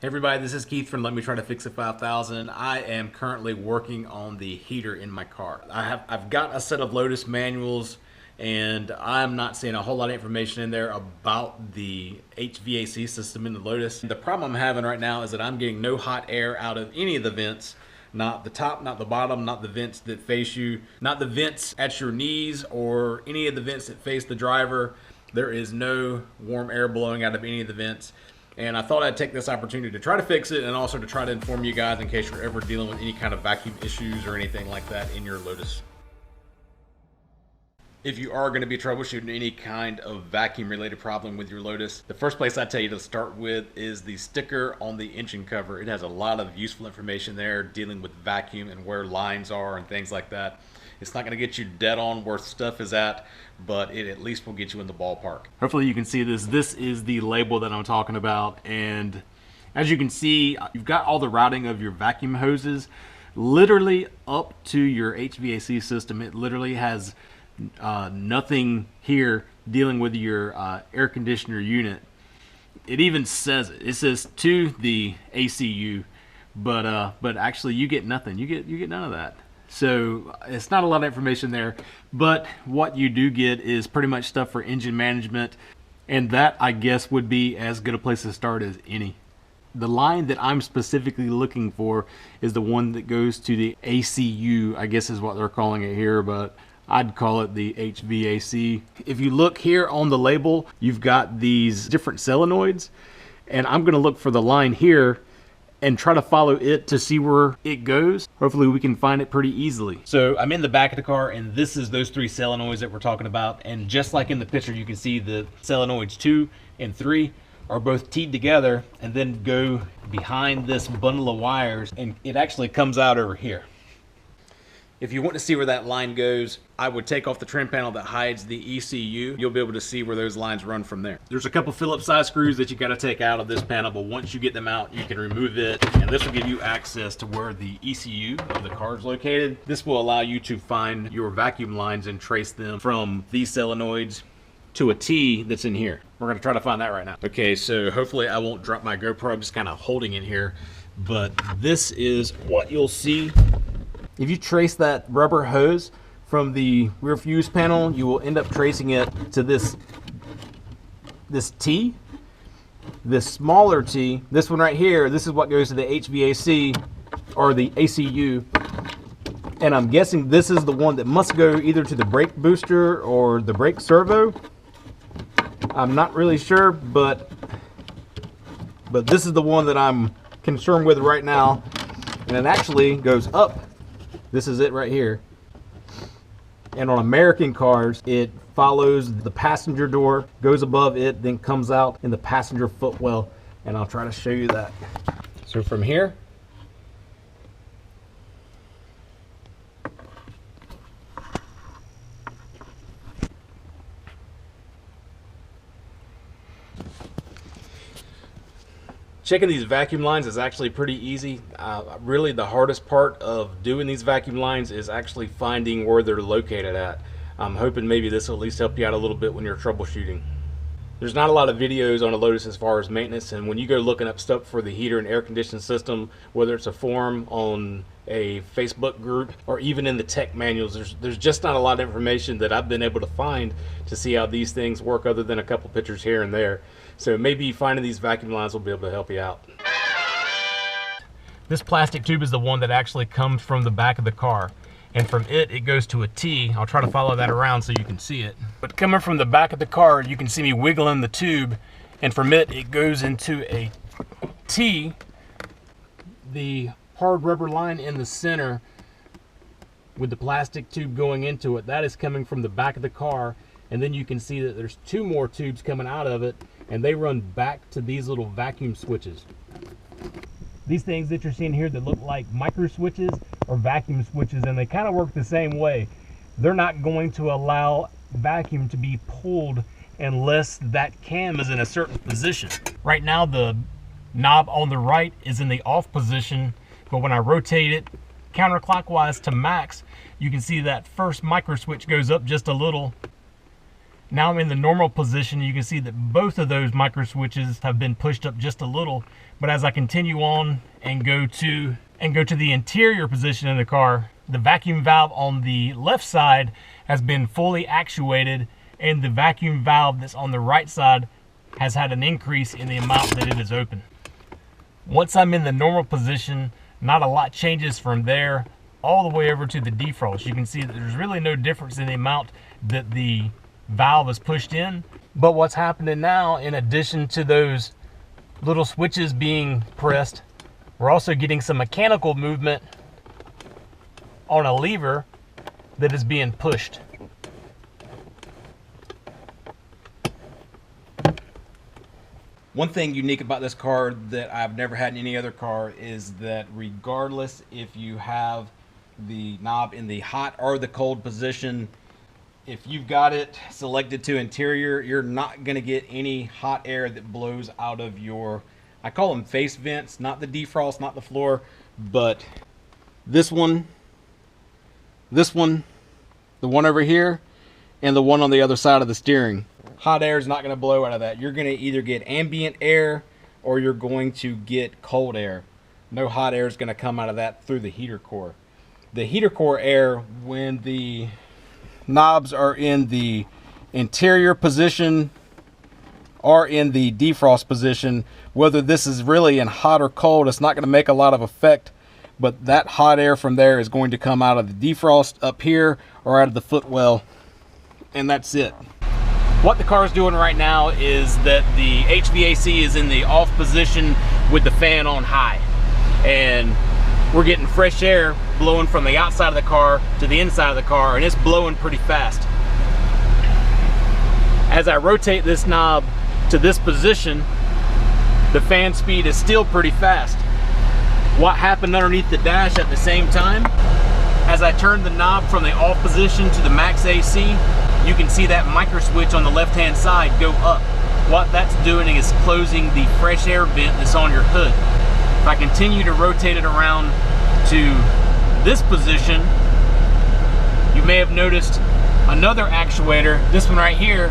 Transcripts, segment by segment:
Hey everybody, this is Keith from Let Me Try to Fix It 5000. I am currently working on the heater in my car. I've got a set of Lotus manuals and I'm not seeing a whole lot of information in there about the HVAC system in the Lotus. The problem I'm having right now is that I'm getting no hot air out of any of the vents. Not the top, not the bottom, not the vents that face you, not the vents at your knees or any of the vents that face the driver. There is no warm air blowing out of any of the vents. And I thought I'd take this opportunity to try to fix it and also to try to inform you guys in case you're ever dealing with any kind of vacuum issues or anything like that in your Lotus. If you are going to be troubleshooting any kind of vacuum related problem with your Lotus, the first place I tell you to start with is the sticker on the engine cover. It has a lot of useful information there dealing with vacuum and where lines are and things like that. It's not going to get you dead on where stuff is at, but it at least will get you in the ballpark. Hopefully you can see this. This is the label that I'm talking about, and as you can see, you've got all the routing of your vacuum hoses literally up to your HVAC system. It literally has nothing here dealing with your air conditioner unit. It even says it. It says to the ACU, but actually you get nothing. You get none of that. So it's not a lot of information there, but what you do get is pretty much stuff for engine management, and that I guess would be as good a place to start as any. The line that I'm specifically looking for is the one that goes to the ACU, I guess is what they're calling it here, but I'd call it the HVAC. If you look here on the label, you've got these different solenoids, and I'm gonna look for the line here and try to follow it to see where it goes. Hopefully we can find it pretty easily. So I'm in the back of the car, and this is those three solenoids that we're talking about. And just like in the picture, you can see the solenoids 2 and 3 are both teed together and then go behind this bundle of wires, and it actually comes out over here. If you want to see where that line goes, I would take off the trim panel that hides the ECU. You'll be able to see where those lines run from there. There's a couple Phillips size screws that you got to take out of this panel, but once you get them out, you can remove it, and this will give you access to where the ECU of the car is located. This will allow you to find your vacuum lines and trace them from these solenoids to a T that's in here. We're going to try to find that right now. Okay, so hopefully I won't drop my GoPro. I'm just kind of holding it here, but this is what you'll see. If you trace that rubber hose from the rear fuse panel, you will end up tracing it to this T, this smaller T. This one right here, this is what goes to the HVAC or the ACU. And I'm guessing this is the one that must go either to the brake booster or the brake servo. I'm not really sure, but this is the one that I'm concerned with right now. And it actually goes up. This is it right here. And on American cars, it follows the passenger door, goes above it, then comes out in the passenger footwell. And I'll try to show you that. So from here, checking these vacuum lines is actually pretty easy. Really the hardest part of doing these vacuum lines is actually finding where they're located at. I'm hoping maybe this will at least help you out a little bit when you're troubleshooting. There's not a lot of videos on a Lotus as far as maintenance, and when you go looking up stuff for the heater and air conditioning system, whether it's a forum on a Facebook group or even in the tech manuals, there's just not a lot of information that I've been able to find to see how these things work other than a couple pictures here and there. So maybe finding these vacuum lines will be able to help you out. This plastic tube is the one that actually comes from the back of the car, and from it goes to a T. I'll try to follow that around so you can see it. But coming from the back of the car, you can see me wiggling the tube, and from it goes into a T. The hard rubber line in the center with the plastic tube going into it, that is coming from the back of the car, and then you can see that there's 2 more tubes coming out of it, and they run back to these little vacuum switches. These things that you're seeing here that look like micro switches are vacuum switches, and they kind of work the same way. They're not going to allow vacuum to be pulled unless that cam is in a certain position. Right now the knob on the right is in the off position, but when I rotate it counterclockwise to max, you can see that first micro switch goes up just a little, Now I'm in the normal position. You can see that both of those micro switches have been pushed up just a little, but as I continue on and go to the interior position of the car, the vacuum valve on the left side has been fully actuated, and the vacuum valve that's on the right side has had an increase in the amount that it is open. Once I'm in the normal position, not a lot changes from there all the way over to the defrost. You can see that there's really no difference in the amount that the valve is pushed in. But what's happening now, in addition to those little switches being pressed, we're also getting some mechanical movement on a lever that is being pushed. One thing unique about this car that I've never had in any other car is that regardless if you have the knob in the hot or the cold position, if you've got it selected to interior, you're not going to get any hot air that blows out of your, I call them face vents, not the defrost, not the floor, but this one, the one over here, and the one on the other side of the steering. Hot air is not going to blow out of that. You're going to either get ambient air or you're going to get cold air. No hot air is going to come out of that through the heater core. The heater core air, when the knobs are in the interior position or in the defrost position, whether this is really in hot or cold, it's not going to make a lot of effect, but that hot air from there is going to come out of the defrost up here or out of the footwell, and that's it. What the car is doing right now is that the HVAC is in the off position with the fan on high, and we're getting fresh air blowing from the outside of the car to the inside of the car, and it's blowing pretty fast. As I rotate this knob to this position, the fan speed is still pretty fast. What happened underneath the dash at the same time, as I turn the knob from the off position to the max AC, you can see that micro switch on the left hand side go up. What that's doing is closing the fresh air vent that's on your hood. If I continue to rotate it around to this position, you may have noticed another actuator, this one right here,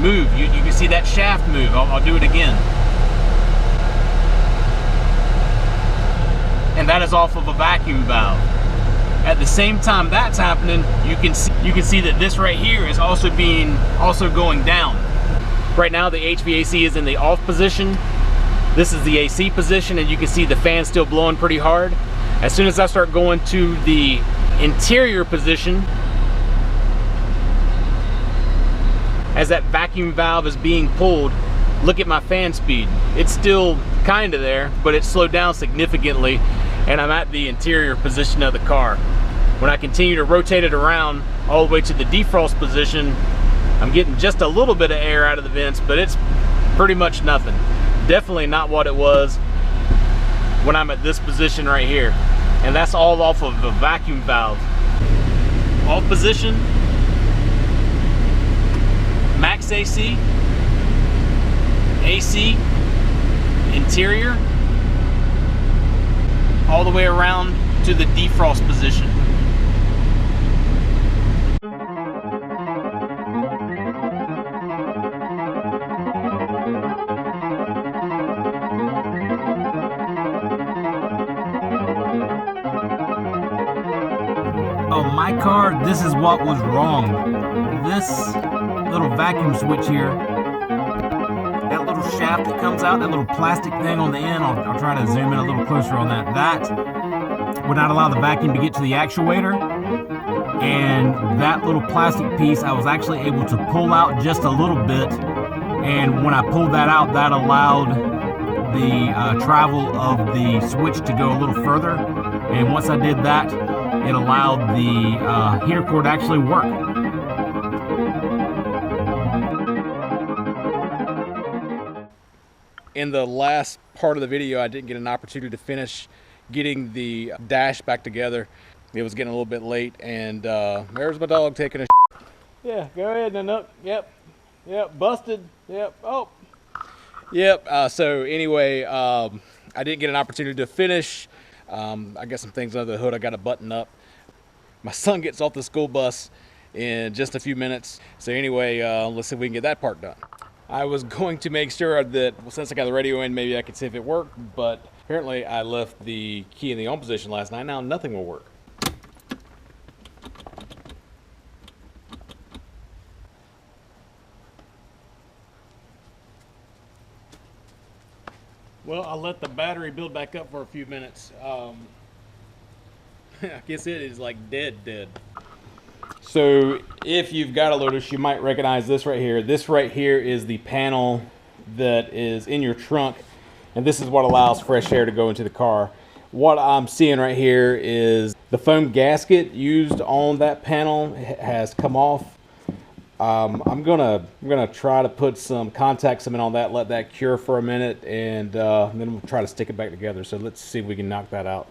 move. You can see that shaft move. I'll do it again. And that is off of a vacuum valve. At the same time that's happening, you can see that this right here is also going down. Right now the HVAC is in the off position. This is the AC position, and you can see the fan still blowing pretty hard. As soon as I start going to the interior position, as that vacuum valve is being pulled, look at my fan speed. It's still kind of there, but it's slowed down significantly, and I'm at the interior position of the car. When I continue to rotate it around all the way to the defrost position, I'm getting just a little bit of air out of the vents, but it's pretty much nothing. Definitely not what it was when I'm at this position right here. And that's all off of the vacuum valve. Off position, max AC, AC, interior, all the way around to the defrost position. On my car, this is what was wrong. This little vacuum switch here, that little shaft that comes out, that little plastic thing on the end, I'll try to zoom in a little closer on that. That would not allow the vacuum to get to the actuator, and that little plastic piece I was actually able to pull out just a little bit, and when I pulled that out, that allowed the travel of the switch to go a little further, and once I did that, it allowed the heater core to actually work. In the last part of the video, I didn't get an opportunity to finish getting the dash back together. It was getting a little bit late, and there's my dog taking a shit. Yeah, go ahead and up. Yep, busted. Yep, oh. Yep, so anyway, I didn't get an opportunity to finish. I got some things under the hood I got to button up. My son gets off the school bus, in just a few minutes. So anyway, let's see if we can get that part done. I was going to make sure that, well, since I got the radio in, maybe I could see if it worked, but apparently I left the key in the on position last night. Now nothing will work. Well, I'll let the battery build back up for a few minutes. I guess it is like dead. So if you've got a Lotus, you might recognize this right here. This right here is the panel that is in your trunk, and this is what allows fresh air to go into the car. What I'm seeing right here is the foam gasket used on that panel has come off. I'm gonna try to put some contact cement on that, let that cure for a minute, and then we'll try to stick it back together. So let's see if we can knock that out.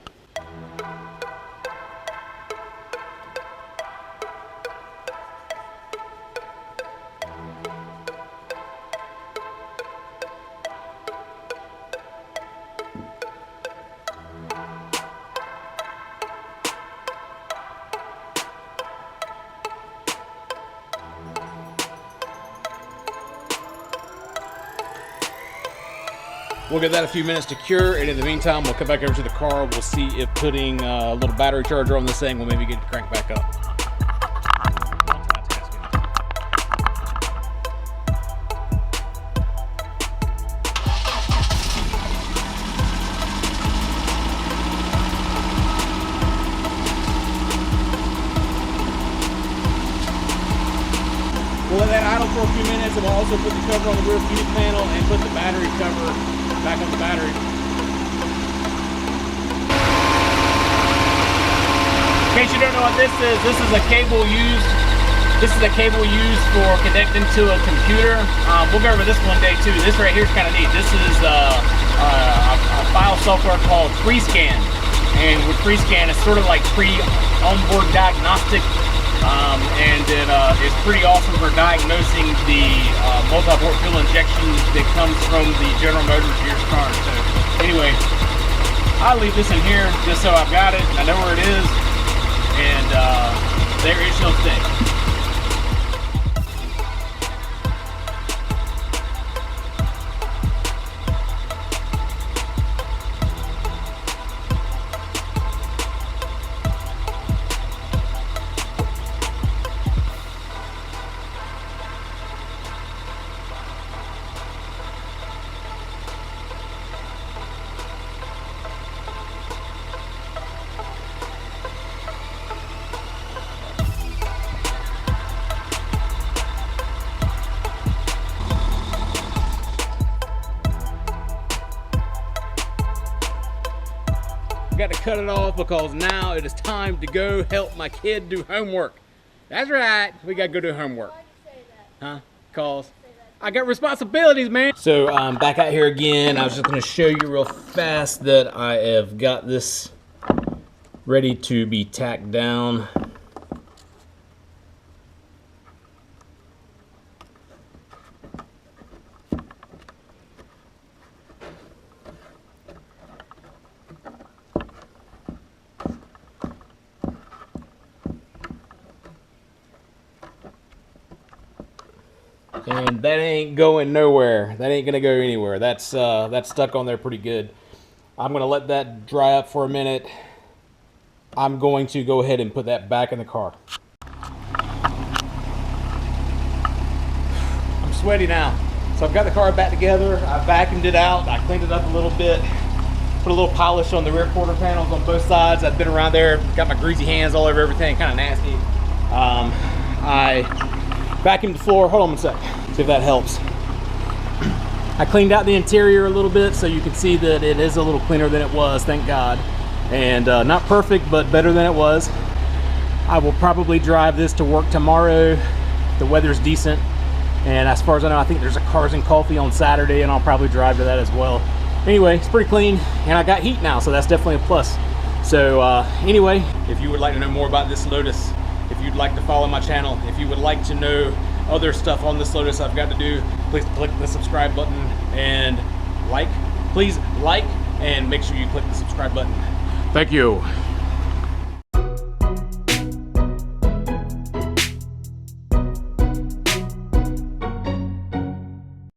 We'll give that a few minutes to cure, and in the meantime, we'll come back over to the car. We'll see if putting a little battery charger on this thing will maybe get it cranked back up. We'll let that idle for a few minutes, and we'll also put the cover on the rear fuse panel and put the battery cover back on the battery. In case you don't know what this is a cable used. This is a cable used for connecting to a computer. We'll go over this one day too. This right here is kind of neat. This is a file software called FreeScan, and with FreeScan, it's sort of like onboard diagnostic. And it is pretty awesome for diagnosing the multi-port fuel injection that comes from the General Motors Gears car. So anyway, I'll leave this in here just so I've got it. I know where it is, and there it shall stay. Got to cut it off because now it is time to go help my kid do homework. That's right, we got to go do homework. Why'd you say that? Huh? Cause I got responsibilities, man. So I'm back out here again. I was just going to show you real fast that I have got this ready to be tacked down. And that ain't going nowhere. That ain't gonna go anywhere. That's stuck on there pretty good. I'm gonna let that dry up for a minute. I'm going to go ahead and put that back in the car. I'm sweaty now. So I've got the car back together. I vacuumed it out. I cleaned it up a little bit. Put a little polish on the rear quarter panels on both sides. I've been around there, got my greasy hands all over everything, kind of nasty. I vacuumed the floor. Hold on one sec. See if that helps. I cleaned out the interior a little bit so you can see that it is a little cleaner than it was, thank God. And not perfect, but better than it was. I will probably drive this to work tomorrow. The weather's decent. And as far as I know, I think there's a Cars and Coffee on Saturday, and I'll probably drive to that as well. Anyway, it's pretty clean, and I got heat now, so that's definitely a plus. So anyway, if you would like to know more about this Lotus, if you'd like to follow my channel, if you would like to know other stuff on this Lotus I've got to do, please click the subscribe button and please like, and make sure you click the subscribe button. Thank you.